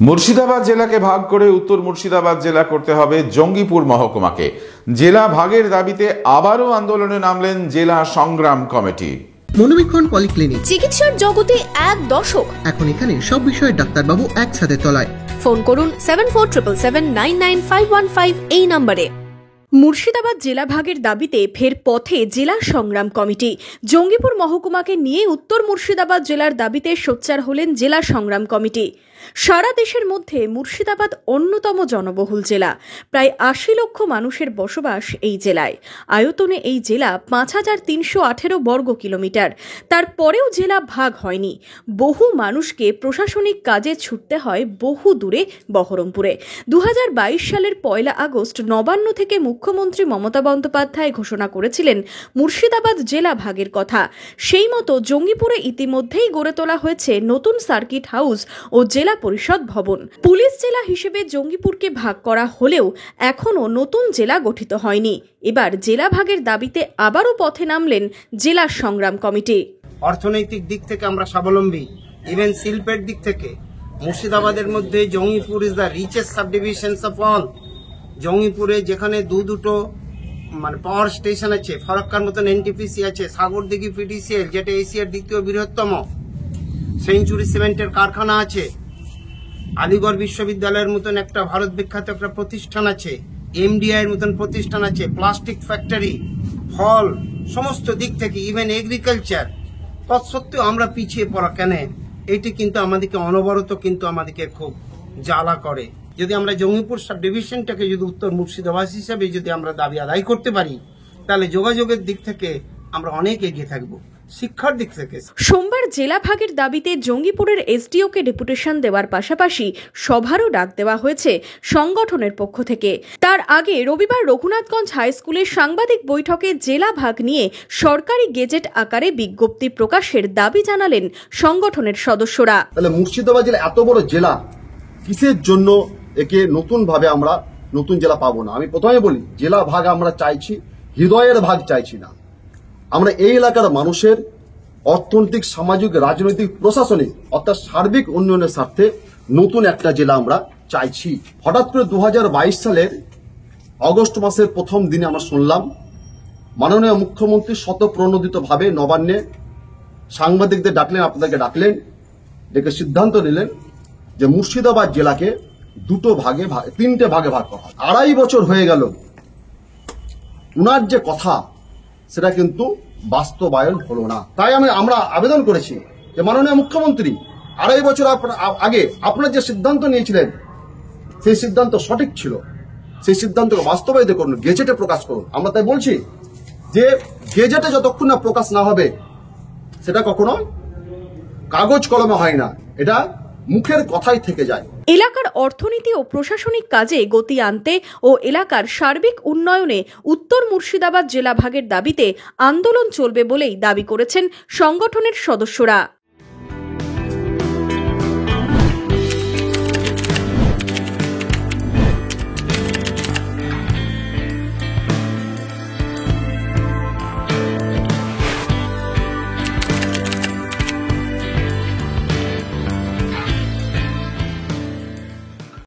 মুর্শিদাবাদ জেলাকে ভাগ করে উত্তর মুর্শিদাবাদ জেলা করতে হবে জঙ্গিপুর মহকুমাকে। জেলা ভাগের দাবিতে আবারও আন্দোলনে নামলেন জেলা সংগ্রাম কমিটি। মনোবীক্ষণ পলিক্লিনিক, চিকিৎসার জগতে এক দশক। এখন এখানে সব বিষয়ে ডাক্তারবাবু একসাথে তলায়। ফোন করুন 7477799515 এই নম্বরে। মুর্শিদাবাদ জেলা ভাগের দাবিতে ফের পথে জেলা সংগ্রাম কমিটি। জঙ্গিপুর মহকুমাকে নিয়ে উত্তর মুর্শিদাবাদ জেলার দাবিতে সোচ্চার হলেন জেলা সংগ্রাম কমিটি। সারা দেশের মধ্যে মুর্শিদাবাদ অন্যতম জনবহুল জেলা। প্রায় ৮০ লক্ষ মানুষের বসবাস এই জেলায়। আয়তনে এই জেলা ৫,৩১৮ বর্গ কিলোমিটার। তারপরেও জেলা ভাগ হয়নি। বহু মানুষকে প্রশাসনিক কাজে ছুটতে হয় বহু দূরে বহরমপুরে। ২০২২ সালের ১ আগস্ট নবান্ন থেকে মুখ্যমন্ত্রী মমতা বন্দ্যোপাধ্যায় ঘোষণা করেছিলেন মুর্শিদাবাদ জেলা ভাগের কথা। সেই মতো জঙ্গিপুরে ইতিমধ্যেই গড়ে তোলা হয়েছে নতুন সার্কিট হাউস ও জেলা পরিষদ ভবন। পুলিশ জেলা হিসেবে জঙ্গিপুরকে ভাগ করা হলেও এখনও নতুন জেলা গঠিত হয়নি। এবার জেলা ভাগের দাবিতে আবারও পথে নামলেন জেলা সংগ্রাম কমিটি। অর্থনৈতিক দিক থেকে আমরা স্বাবলম্বী, ইভেন শিল্পের দিক থেকে মুর্শিদাবাদের মধ্যে Jangipur is the richest sub divisions of all. জঙ্গিপুরে যেখানে দুটো পাওয়ার স্টেশন আছে, ফরাক্কার মতন এনটিপিসি আছে, সাগরদিঘি পিডিসিএল যেটা এশিয়ার দ্বিতীয় বৃহত্তম, সেঞ্চুরি সিমেন্টের কারখানা আছে, আলিগড় বিশ্ববিদ্যালয়ের মতন একটা ভারত বিখ্যাত একটা প্রতিষ্ঠান আছে, এমডিআই এর মতন প্রতিষ্ঠান আছে, প্লাস্টিক ফ্যাক্টরি, ফল, সমস্ত দিক থেকে ইভেন এগ্রিকালচার। তৎসত্ত্বেও আমরা পিছিয়ে পড়া কেন? এটি কিন্তু আমাদেরকে অনবরত কিন্তু আমাদেরকে খুব জ্বালা করে। যদি আমরা জঙ্গিপুর সাব ডিভিশনটাকে যদি উত্তর মুর্শিদাবাদ হিসাবে যদি আমরা দাবি আদায় করতে পারি, তাহলে যোগাযোগের দিক থেকে আমরা অনেক এগিয়ে থাকবো, শিক্ষার দিক থেকে। সোমবার জেলা ভাগের দাবিতে জঙ্গিপুরের এসডিওকে ডেপুটেশন দেওয়ার পাশাপাশি সভারও ডাক দেওয়া হয়েছে সংগঠনের পক্ষ থেকে। তার আগে রবিবার রঘুনাথগঞ্জ হাই স্কুলের সাংবাদিক বৈঠকে জেলা ভাগ নিয়ে সরকারি গেজেট আকারে বিজ্ঞপ্তি প্রকাশের দাবি জানালেন সংগঠনের সদস্যরা। তাহলে মুর্শিদাবাদ জেলা এত বড় জেলা, কিসের জন্য একে নতুন ভাবে আমরা নতুন জেলা পাবো না? আমি প্রথমে বলি, জেলা ভাগ আমরা চাইছি, হৃদয়ের ভাগ চাইছি না। আমরা এই এলাকার মানুষের অর্থনৈতিক, সামাজিক, রাজনৈতিক, প্রশাসনিক অর্থাৎ সার্বিক উন্নয়নের স্বার্থে নতুন একটা জেলা আমরা চাইছি। হঠাৎ করে ২০২২ সালের অগস্ট মাসের প্রথম দিনে আমরা শুনলাম মাননীয় মুখ্যমন্ত্রী শতপ্রণোদিতভাবে নবান্নে সাংবাদিকদের ডাকলেন, আপনাদেরকে ডাকলেন, ডেকে সিদ্ধান্ত নিলেন যে মুর্শিদাবাদ জেলাকে তিনটে ভাগে ভাগ করা হয়। ২.৫ বছর হয়ে গেল, উনার যে কথা সেটা কিন্তু বাস্তবায়ন হলো না। তাই আমরা আবেদন করেছি যে মাননীয় মুখ্যমন্ত্রী, ২.৫ বছর আগে আপনারা যে সিদ্ধান্ত নিয়েছিলেন সেই সিদ্ধান্ত সঠিক ছিল, সেই সিদ্ধান্তকে বাস্তবায়িত করুন, গেজেটে প্রকাশ করুন। আমরা তাই বলছি যে গেজেটে যতক্ষণ না প্রকাশ না হবে সেটা কখনো কাগজ কলমে হয় না, এটা মুখের কথাই থেকে যায়। এলাকার অর্থনীতি ও প্রশাসনিক কাজে গতি আনতে ও এলাকার সার্বিক উন্নয়নে উত্তর মুর্শিদাবাদ জেলা ভাগের দাবিতে আন্দোলন চলবে বলেই দাবি করেছেন সংগঠনের সদস্যরা।